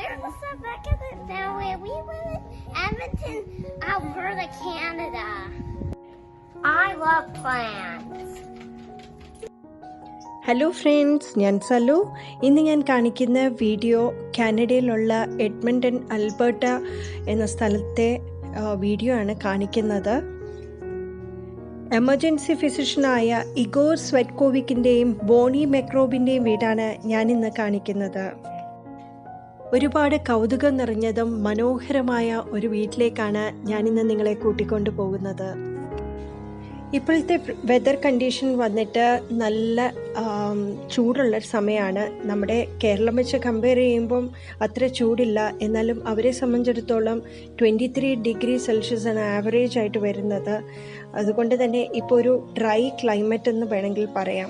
Here's the stuff back at the family. We live in Edmonton, Alberta, Canada. I love plants. Hello friends, ഞാൻ സലു. ഇന്ന് ഞാൻ കാണിക്കുന്ന video കാനഡയിലുള്ള Edmonton Alberta എന്ന സ്ഥലത്തെ video ആണ് കാണിക്കുന്നത്. എമർജൻസി ഫിസിഷ്യനായ ഇഗോർ സ്വെറ്റ്കോവിക്കിൻ്റെയും ബോണി മെക്രോബിൻ്റെയും വീടാണ് ഞാനിന്ന് കാണിക്കുന്നത്. ഒരുപാട് കൗതുകം നിറഞ്ഞതും മനോഹരമായ ഒരു വീട്ടിലേക്കാണ് ഞാനിന്ന് നിങ്ങളെ കൂട്ടിക്കൊണ്ടു പോകുന്നത്. ഇപ്പോഴത്തെ വെതർ കണ്ടീഷൻ വന്നിട്ട് നല്ല ചൂടുള്ള സമയമാണ്. നമ്മുടെ കേരളം വെച്ച് കമ്പയർ ചെയ്യുമ്പം അത്ര ചൂടില്ല, എന്നാലും അവരെ സംബന്ധിച്ചിടത്തോളം 23 ഡിഗ്രി സെൽഷ്യസ് ആണ് ആവറേജ് ആയിട്ട് വരുന്നത്. അതുകൊണ്ട് തന്നെ ഇപ്പോൾ ഒരു ഡ്രൈ ക്ലൈമറ്റ് എന്ന് വേണമെങ്കിൽ പറയാം.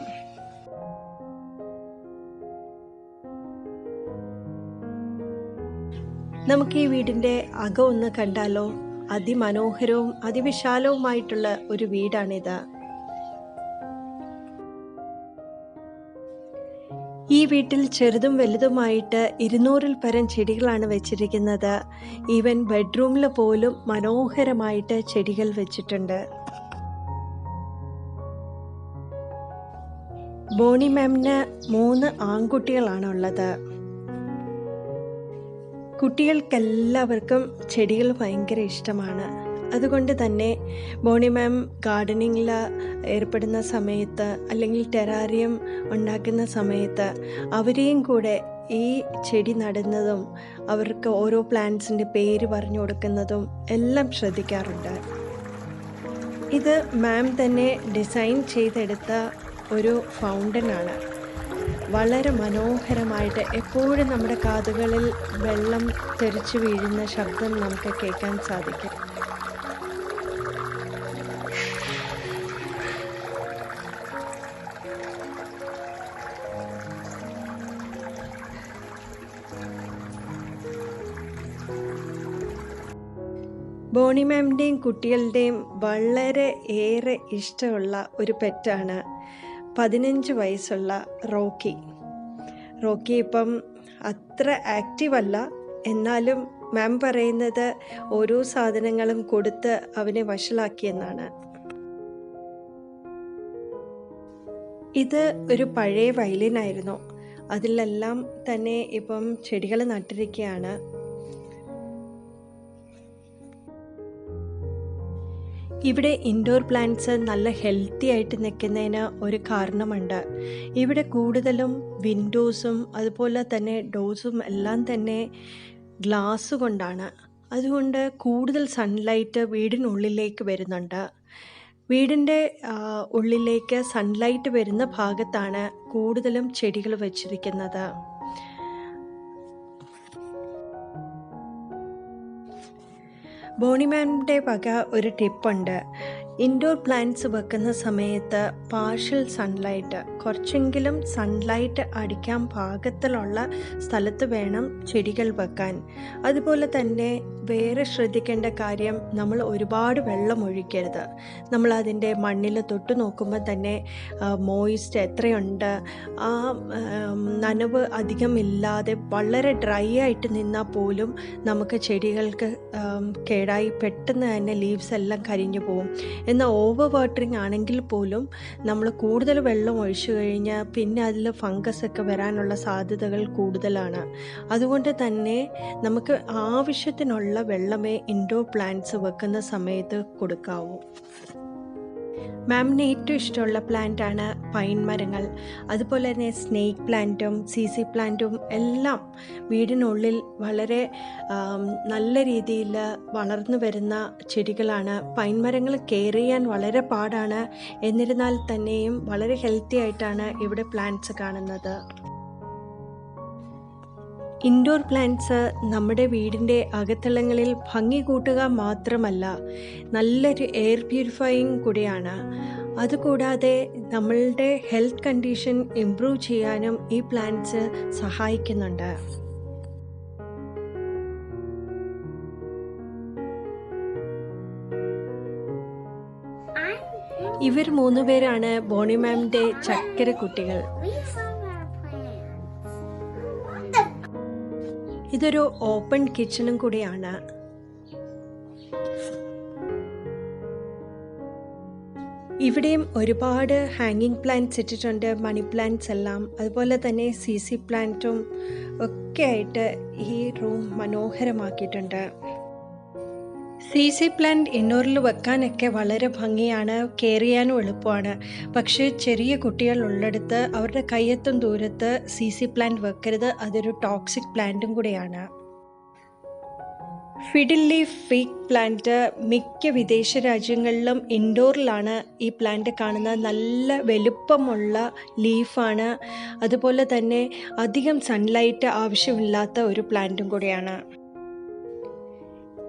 നമുക്ക് ഈ വീടിൻ്റെ അകം ഒന്ന് കണ്ടാലോ? അതിമനോഹരവും അതിവിശാലവുമായിട്ടുള്ള ഒരു വീടാണിത്. ഈ വീട്ടിൽ ചെറുതും വലുതുമായിട്ട് 200-ൽ പരം ചെടികളാണ് വെച്ചിരിക്കുന്നത്. ഈവൻ ബെഡ്റൂമിൽ പോലും മനോഹരമായിട്ട് ചെടികൾ വെച്ചിട്ടുണ്ട്. ബോണി മാമിന് 3 ആൺകുട്ടികളാണുള്ളത്. കുട്ടികൾക്കെല്ലാവർക്കും ചെടികൾ ഭയങ്കര ഇഷ്ടമാണ്. അതുകൊണ്ട് തന്നെ ബോണി മാം ഗാർഡനിങ്ങിൽ ഏർപ്പെടുന്ന സമയത്ത് അല്ലെങ്കിൽ ടെറാറിയം ഉണ്ടാക്കുന്ന സമയത്ത് അവരെയും കൂടെ ഈ ചെടി നടുന്നതും അവർക്ക് ഓരോ പ്ലാന്റ്സിൻ്റെ പേര് പറഞ്ഞു കൊടുക്കുന്നതും എല്ലാം ശ്രദ്ധിക്കാറുണ്ട്. ഇത് മാം തന്നെ ഡിസൈൻ ചെയ്തെടുത്ത ഒരു ഫൗണ്ടനാണ്. വളരെ മനോഹരമായിട്ട് എപ്പോഴും നമ്മുടെ കാതുകളിൽ വെള്ളം തെറിച്ചു വീഴുന്ന ശബ്ദം നമുക്ക് കേൾക്കാൻ സാധിക്കും. ബോണി മാമിൻ്റെയും കുട്ടികളുടെയും വളരെ ഏറെ ഇഷ്ടമുള്ള ഒരു പെറ്റാണ് 15 വയസ്സുള്ള റോക്കി. ഇപ്പം അത്ര ആക്റ്റീവ് അല്ല, എന്നാലും മാം പറയുന്നത് ഓരോ സാധനങ്ങളും കൊടുത്ത് അവനെ വഷളാക്കിയെന്നാണ്. ഇത് ഒരു പഴയ വയലിനായിരുന്നു. അതിലെല്ലാം തന്നെ ഇപ്പം ചെടികൾ നട്ടിരിക്കുകയാണ്. ഇവിടെ ഇൻഡോർ പ്ലാന്റ്സ് നല്ല ഹെൽത്തി ആയിട്ട് നിൽക്കുന്നതിന് ഒരു കാരണമുണ്ട്. ഇവിടെ കൂടുതലും വിൻഡോസും അതുപോലെ തന്നെ ഡോസും എല്ലാം തന്നെ ഗ്ലാസ് കൊണ്ടാണ്. അതുകൊണ്ട് കൂടുതൽ സൺലൈറ്റ് വീടിനുള്ളിലേക്ക് വരുന്നുണ്ട്. വീടിൻ്റെ ഉള്ളിലേക്ക് സൺലൈറ്റ് വരുന്ന ഭാഗത്താണ് കൂടുതലും ചെടികൾ വച്ചിരിക്കുന്നത്. ബോണി മാമിൻ്റെ വക ഒരു ടിപ്പുണ്ട്. ഇൻഡോർ പ്ലാന്റ്സ് വെക്കുന്ന സമയത്ത് പാർഷ്യൽ സൺലൈറ്റ്, കുറച്ചെങ്കിലും സൺലൈറ്റ് അടിക്കാൻ പാകത്തിലുള്ള സ്ഥലത്ത് വേണം ചെടികൾ വെക്കാൻ. അതുപോലെ തന്നെ വേറെ ശ്രദ്ധിക്കേണ്ട കാര്യം, നമ്മൾ ഒരുപാട് വെള്ളം ഒഴിക്കരുത്. നമ്മൾ അതിൻ്റെ മണ്ണിൽ തൊട്ട് നോക്കുമ്പോൾ തന്നെ മോയിസ്റ്റ് എത്രയുണ്ട്, ആ നനവ് അധികമില്ലാതെ വളരെ ഡ്രൈ ആയിട്ട് നിന്നാൽ പോലും നമുക്ക് ചെടികൾക്ക് കേടായി പെട്ടെന്ന് തന്നെ ലീവ്സ് എല്ലാം കരിഞ്ഞു പോകും. എന്നാൽ ഓവർ വാട്ടറിങ് ആണെങ്കിൽ പോലും നമ്മൾ കൂടുതൽ വെള്ളം ഒഴിച്ചു കഴിഞ്ഞാൽ പിന്നെ അതിൽ ഫംഗസ് ഒക്കെ വരാനുള്ള സാധ്യതകൾ കൂടുതലാണ്. അതുകൊണ്ട് തന്നെ നമുക്ക് ആവശ്യത്തിനുള്ള വെള്ളമേ ഇൻഡോർ പ്ലാന്റ്സ് വെക്കുന്ന സമയത്ത് കൊടുക്കാവൂ. മാമിന് ഏറ്റവും ഇഷ്ടമുള്ള പ്ലാന്റാണ് പൈൻ മരങ്ങൾ. അതുപോലെ തന്നെ സ്നേക്ക് പ്ലാന്റും CC പ്ലാന്റും എല്ലാം വീടിനുള്ളിൽ വളരെ നല്ല രീതിയിൽ വളർന്നു വരുന്ന ചെടികളാണ്. പൈൻ മരങ്ങൾ കെയർ ചെയ്യാൻ വളരെ പാടാണ്, എന്നിരുന്നാൽ തന്നെയും വളരെ ഹെൽത്തി ആയിട്ടാണ് ഇവിടെ പ്ലാന്റ്സ് കാണുന്നത്. ഇൻഡോർ പ്ലാന്റ്സ് നമ്മുടെ വീടിൻ്റെ അകത്തളങ്ങളിൽ ഭംഗി കൂട്ടുക മാത്രമല്ല, നല്ലൊരു എയർ പ്യൂരിഫയിങ് കൂടിയാണ്. അതുകൂടാതെ നമ്മളുടെ ഹെൽത്ത് കണ്ടീഷൻ ഇംപ്രൂവ് ചെയ്യാനും ഈ പ്ലാന്റ്സ് സഹായിക്കുന്നുണ്ട്. ഇവർ 3 പേരാണ് ബോണി മാമിൻ്റെ ചക്കര കുട്ടികൾ. ഇതൊരു ഓപ്പൺ കിച്ചണും കൂടിയാണ്. ഇവിടെയും ഒരുപാട് ഹാങ്ങിങ് പ്ലാന്റ്സ് ഇട്ടിട്ടുണ്ട്, മണി പ്ലാന്റ്സ് എല്ലാം. അതുപോലെ തന്നെ CC പ്ലാന്റും ഒക്കെ ആയിട്ട് ഈ റൂം മനോഹരമാക്കിയിട്ടുണ്ട്. CC പ്ലാന്റ് ഇൻഡോറിൽ വെക്കാനൊക്കെ വളരെ ഭംഗിയാണ്, കെയർ ചെയ്യാനും എളുപ്പമാണ്. പക്ഷേ ചെറിയ കുട്ടികൾ ഉള്ളിടത്ത് അവരുടെ കയ്യെത്തും ദൂരത്ത് CC പ്ലാന്റ് വെക്കരുത്. അതൊരു ടോക്സിക് പ്ലാന്റും കൂടെയാണ്. ഫിഡിൽ ലീഫ് ഫീക്ക് പ്ലാന്റ് മിക്ക വിദേശ രാജ്യങ്ങളിലും ഇൻഡോറിലാണ് ഈ പ്ലാന്റ് കാണുന്നത്. നല്ല വലുപ്പമുള്ള ലീഫാണ്. അതുപോലെ തന്നെ അധികം സൺലൈറ്റ് ആവശ്യമില്ലാത്ത ഒരു പ്ലാന്റും കൂടിയാണ്.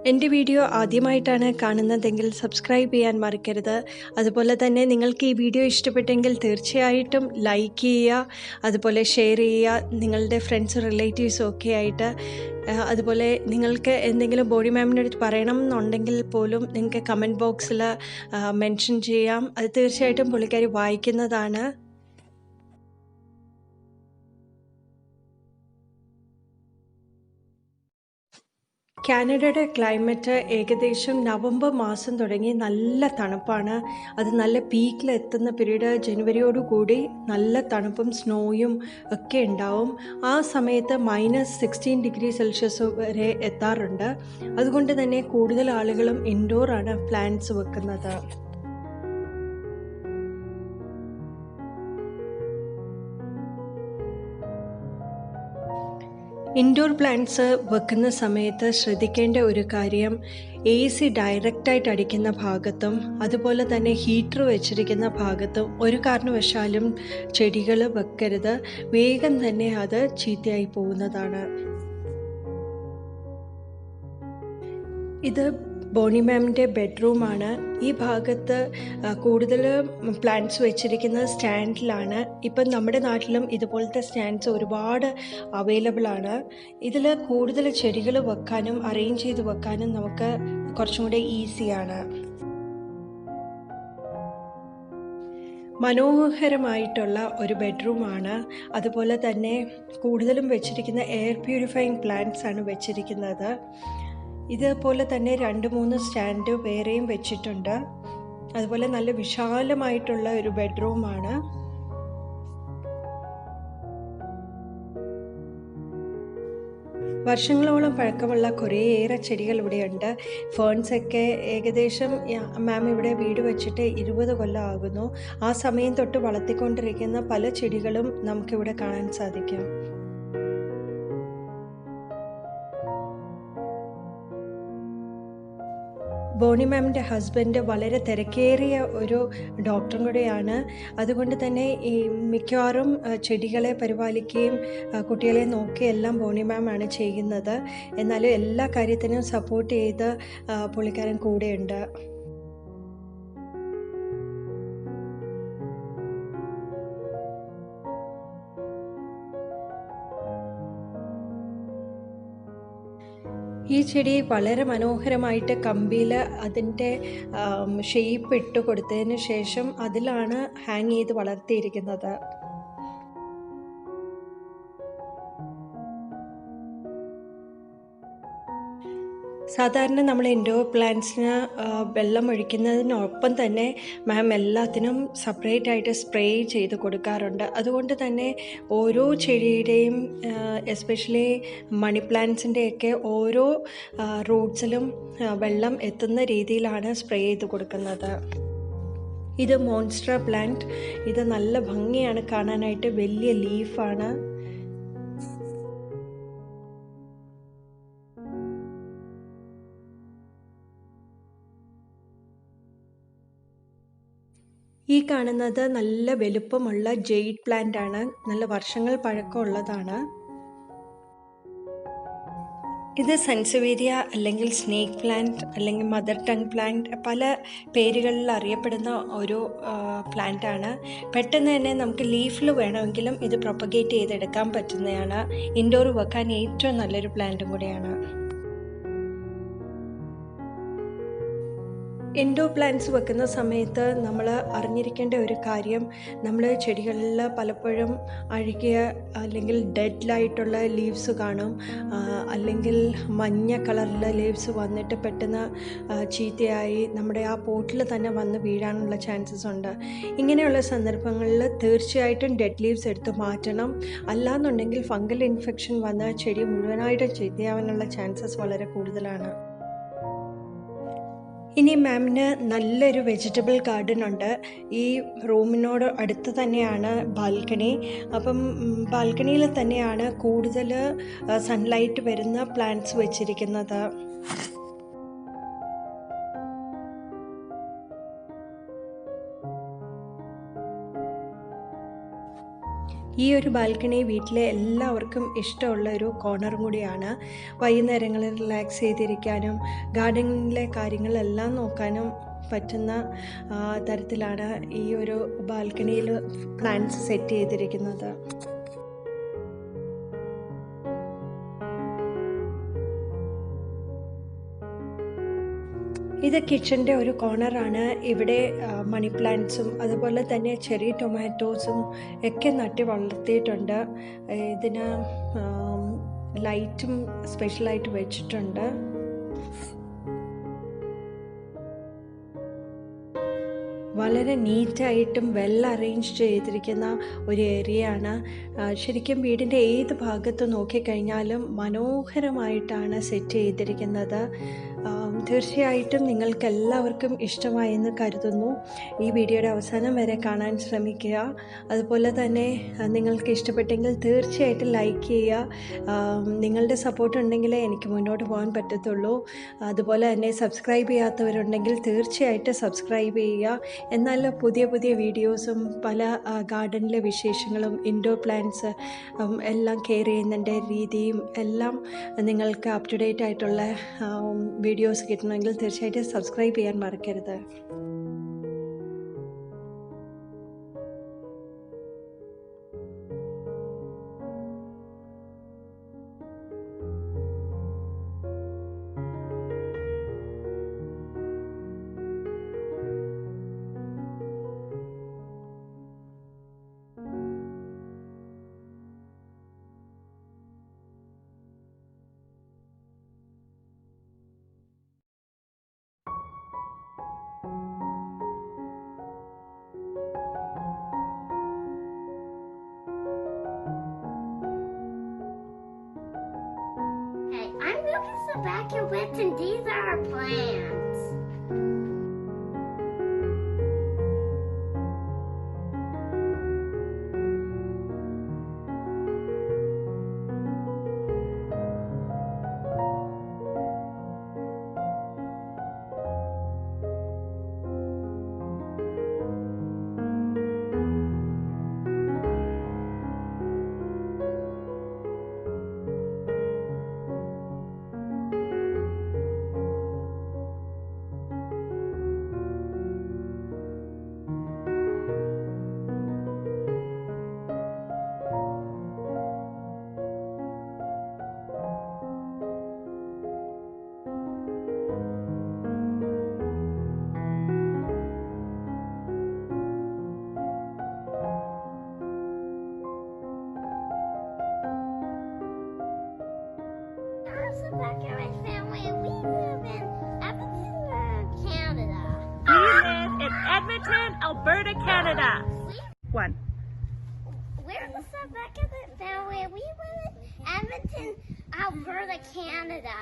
എൻ്റെ വീഡിയോ ആദ്യമായിട്ടാണ് കാണുന്നതെങ്കിൽ സബ്സ്ക്രൈബ് ചെയ്യാൻ മറക്കരുത്. അതുപോലെ തന്നെ നിങ്ങൾക്ക് ഈ വീഡിയോ ഇഷ്ടപ്പെട്ടെങ്കിൽ തീർച്ചയായിട്ടും ലൈക്ക് ചെയ്യുക, അതുപോലെ ഷെയർ ചെയ്യുക നിങ്ങളുടെ ഫ്രണ്ട്സ് റിലേറ്റീവ്സും ഒക്കെ ആയിട്ട്. അതുപോലെ നിങ്ങൾക്ക് എന്തെങ്കിലും ബോണി മാമിൻ്റെ അടുത്ത് പറയണം എന്നുണ്ടെങ്കിൽ പോലും നിങ്ങൾക്ക് കമൻറ്റ് ബോക്സിൽ മെൻഷൻ ചെയ്യാം. അത് തീർച്ചയായിട്ടും പുള്ളിക്കാരി വായിക്കുന്നതാണ്. കാനഡയുടെ ക്ലൈമറ്റ് ഏകദേശം നവംബർ മാസം തുടങ്ങി നല്ല തണുപ്പാണ്. അത് നല്ല പീക്കിലെത്തുന്ന പീരീഡ് ജനുവരിയോടുകൂടി നല്ല തണുപ്പും സ്നോയും ഒക്കെ ഉണ്ടാവും. ആ സമയത്ത് -16 ഡിഗ്രി സെൽഷ്യസ് വരെ എത്താറുണ്ട്. അതുകൊണ്ട് തന്നെ കൂടുതൽ ആളുകളും ഇൻഡോറാണ് പ്ലാന്റ്സ് വെക്കുന്നത്. ഇൻഡോർ പ്ലാന്റ്സ് വെക്കുന്ന സമയത്ത് ശ്രദ്ധിക്കേണ്ട ഒരു കാര്യം, AC ഡയറക്റ്റായിട്ട് അടിക്കുന്ന ഭാഗത്തും അതുപോലെ തന്നെ ഹീറ്റർ വെച്ചിരിക്കുന്ന ഭാഗത്തും ഒരു കാരണവശാലും ചെടികൾ വെക്കരുത്. വേഗം തന്നെ അത് ചീത്തയായി പോകുന്നതാണ്. ഇത് ബോണി മാമിൻ്റെ ബെഡ്റൂമാണ്. ഈ ഭാഗത്ത് കൂടുതൽ പ്ലാന്റ്സ് വെച്ചിരിക്കുന്നത് സ്റ്റാൻഡിലാണ്. ഇപ്പം നമ്മുടെ നാട്ടിലും ഇതുപോലത്തെ സ്റ്റാൻഡ്സ് ഒരുപാട് അവൈലബിൾ ആണ്. ഇതിൽ കൂടുതൽ ചെടികൾ വെക്കാനും അറേഞ്ച് ചെയ്ത് വെക്കാനും നമുക്ക് കുറച്ചും കൂടെ ഈസിയാണ്. മനോഹരമായിട്ടുള്ള ഒരു ബെഡ്റൂമാണ്. അതുപോലെ തന്നെ കൂടുതലും വെച്ചിരിക്കുന്ന എയർ പ്യൂരിഫയിങ് പ്ലാന്റ്സ് ആണ് വെച്ചിരിക്കുന്നത്. ഇതുപോലെ തന്നെ 2-3 സ്റ്റാൻഡ് വേറെയും വെച്ചിട്ടുണ്ട്. അതുപോലെ നല്ല വിശാലമായിട്ടുള്ള ഒരു ബെഡ്റൂമാണ്. വർഷങ്ങളോളം പഴക്കമുള്ള കുറേയേറെ ചെടികൾ ഇവിടെയുണ്ട്. ഫേൺസൊക്കെ ഏകദേശം മാം ഇവിടെ വീട് വെച്ചിട്ട് 20 കൊല്ലം ആകുന്നു. ആ സമയം തൊട്ട് വളർത്തിക്കൊണ്ടിരിക്കുന്ന പല ചെടികളും നമുക്കിവിടെ കാണാൻ സാധിക്കും. ബോണി മാമിൻ്റെ ഹസ്ബൻഡ് വളരെ തിരക്കേറിയ ഒരു ഡോക്ടറും കൂടെയാണ്. അതുകൊണ്ട് തന്നെ ഈ മിക്കവാറും ചെടികളെ പരിപാലിക്കുകയും കുട്ടികളെ നോക്കുകയെല്ലാം ബോണി മാമാണ് ചെയ്യുന്നത്. എന്നാലും എല്ലാ കാര്യത്തിനും സപ്പോർട്ട് ചെയ്ത് പുള്ളിക്കാരൻ കൂടെയുണ്ട്. ഈ ചെടി വളരെ മനോഹരമായിട്ട് കമ്പിയിൽ അതിൻ്റെ ഷേപ്പ് ഇട്ട് കൊടുത്തതിന് ശേഷം അതിലാണ് ഹാങ് ചെയ്ത് വളർത്തിയിരിക്കുന്നത്. സാധാരണ നമ്മൾ ഇൻഡോർ പ്ലാന്റ്സിന് വെള്ളം ഒഴിക്കുന്നതിനൊപ്പം തന്നെ മാം എല്ലാത്തിനും സെപ്പറേറ്റ് ആയിട്ട് സ്പ്രേ ചെയ്ത് കൊടുക്കാറുണ്ട്. അതുകൊണ്ട് തന്നെ ഓരോ ചെടിയുടെയും എസ്പെഷ്യലി മണി പ്ലാന്റ്സിൻ്റെയൊക്കെ ഓരോ റൂട്ട്സിലും വെള്ളം എത്തുന്ന രീതിയിലാണ് സ്പ്രേ ചെയ്ത് കൊടുക്കുന്നത്. ഇത് മോൺസ്റ്റർ പ്ലാന്റ്. ഇത് നല്ല ഭംഗിയാണ് കാണാനായിട്ട്, വലിയ ലീഫാണ്. ഈ കാണുന്നത് നല്ല വലുപ്പമുള്ള ജെയ്ഡ് പ്ലാന്റ് ആണ്. നല്ല വർഷങ്ങൾ പഴക്കമുള്ളതാണ്. ഇത് സൻസവേരിയ അല്ലെങ്കിൽ സ്നേക്ക് പ്ലാന്റ് അല്ലെങ്കിൽ മദർ ടങ് പ്ലാന്റ്, പല പേരുകളിൽ അറിയപ്പെടുന്ന ഒരു പ്ലാന്റ് ആണ്. പെട്ടെന്ന് തന്നെ നമുക്ക് ലീഫിൽ വേണമെങ്കിലും ഇത് പ്രൊപ്പഗേറ്റ് ചെയ്തെടുക്കാൻ പറ്റുന്നതാണ്. ഇൻഡോർ വെക്കാൻ ഏറ്റവും നല്ലൊരു പ്ലാന്റും കൂടിയാണ്. ഇൻഡോർ പ്ലാന്റ്സ് വെക്കുന്ന സമയത്ത് നമ്മൾ അറിഞ്ഞിരിക്കേണ്ട ഒരു കാര്യം, നമ്മൾ ചെടികളിൽ പലപ്പോഴും അഴുകിയ അല്ലെങ്കിൽ ഡെഡിലായിട്ടുള്ള ലീവ്സ് കാണും, അല്ലെങ്കിൽ മഞ്ഞ കളറിൽ ലീവ്സ് വന്നിട്ട് പെട്ടെന്ന് ചീത്തയായി നമ്മുടെ ആ പോട്ടിൽ തന്നെ വന്ന് വീഴാനുള്ള ചാൻസസ് ഉണ്ട്. ഇങ്ങനെയുള്ള സന്ദർഭങ്ങളിൽ തീർച്ചയായിട്ടും ഡെഡ് ലീവ്സ് എടുത്ത് മാറ്റണം. അല്ലാന്നുണ്ടെങ്കിൽ ഫംഗൽ ഇൻഫെക്ഷൻ വന്ന് ചെടി മുഴുവനായിട്ടും ചീത്തയാവാനുള്ള ചാൻസസ് വളരെ കൂടുതലാണ്. ഇനി മാമിന് നല്ലൊരു വെജിറ്റബിൾ ഗാർഡൻ ഉണ്ട്. ഈ റൂമിനോട് അടുത്ത് തന്നെയാണ് ബാൽക്കണി. അപ്പം ബാൽക്കണിയിൽ തന്നെയാണ് കൂടുതൽ സൺലൈറ്റ് വരുന്ന പ്ലാന്റ്സ് വെച്ചിരിക്കുന്നത്. ഈ ഒരു ബാൽക്കണി വീട്ടിലെ എല്ലാവർക്കും ഇഷ്ടമുള്ള ഒരു കോർണറും കൂടിയാണ്. വൈകുന്നേരങ്ങളിൽ റിലാക്സ് ചെയ്തിരിക്കാനും ഗാർഡനിലെ കാര്യങ്ങളെല്ലാം നോക്കാനും പറ്റുന്ന തരത്തിലാണ് ഈ ഒരു ബാൽക്കണിയിൽ പ്ലാന്റ്സ് സെറ്റ് ചെയ്തിരിക്കുന്നത്. ഇത് കിച്ചൻ്റെ ഒരു കോർണറാണ്. ഇവിടെ മണി പ്ലാന്റ്സും അതുപോലെ തന്നെ ചെറി ടൊമാറ്റോസും ഒക്കെ നട്ടി വളർത്തിയിട്ടുണ്ട്. ഇതിന് ലൈറ്റും സ്പെഷ്യലായിട്ട് വെച്ചിട്ടുണ്ട്. വളരെ നീറ്റായിട്ടും വെൽ അറേഞ്ച് ചെയ്തിരിക്കുന്ന ഒരു ഏരിയയാണ്. ശരിക്കും വീടിൻ്റെ ഏത് ഭാഗത്ത് നോക്കിക്കഴിഞ്ഞാലും മനോഹരമായിട്ടാണ് സെറ്റ് ചെയ്തിരിക്കുന്നത്. തീർച്ചയായിട്ടും നിങ്ങൾക്ക് എല്ലാവർക്കും ഇഷ്ടമായെന്ന് കരുതുന്നു. ഈ വീഡിയോയുടെ അവസാനം വരെ കാണാൻ ശ്രമിക്കുക. അതുപോലെ തന്നെ നിങ്ങൾക്ക് ഇഷ്ടപ്പെട്ടെങ്കിൽ തീർച്ചയായിട്ടും ലൈക്ക് ചെയ്യുക. നിങ്ങളുടെ സപ്പോർട്ട് ഉണ്ടെങ്കിലേ എനിക്ക് മുന്നോട്ട് പോകാൻ പറ്റത്തുള്ളൂ. അതുപോലെ തന്നെ സബ്സ്ക്രൈബ് ചെയ്യാത്തവരുണ്ടെങ്കിൽ തീർച്ചയായിട്ടും സബ്സ്ക്രൈബ് ചെയ്യുക. എന്നാൽ പുതിയ പുതിയ വീഡിയോസും പല ഗാർഡനിലെ വിശേഷങ്ങളും ഇൻഡോർ പ്ലാന്റ്സ് എല്ലാം കെയർ ചെയ്യുന്നതിൻ്റെ രീതിയും എല്ലാം നിങ്ങൾക്ക് അപ് ടു ഡേറ്റ് ആയിട്ടുള്ള വീഡിയോസ് കിട്ടണമെങ്കിൽ തീർച്ചയായിട്ടും സബ്സ്ക്രൈബ് ചെയ്യാൻ മറക്കരുത്. I'm Lucas the Backwitz, and these are our plants. The Backwitz family, we live in Edmonton, Canada. We live in Edmonton, Alberta, Canada. One. We're the Backwitz family. We live in Edmonton, Alberta, Canada.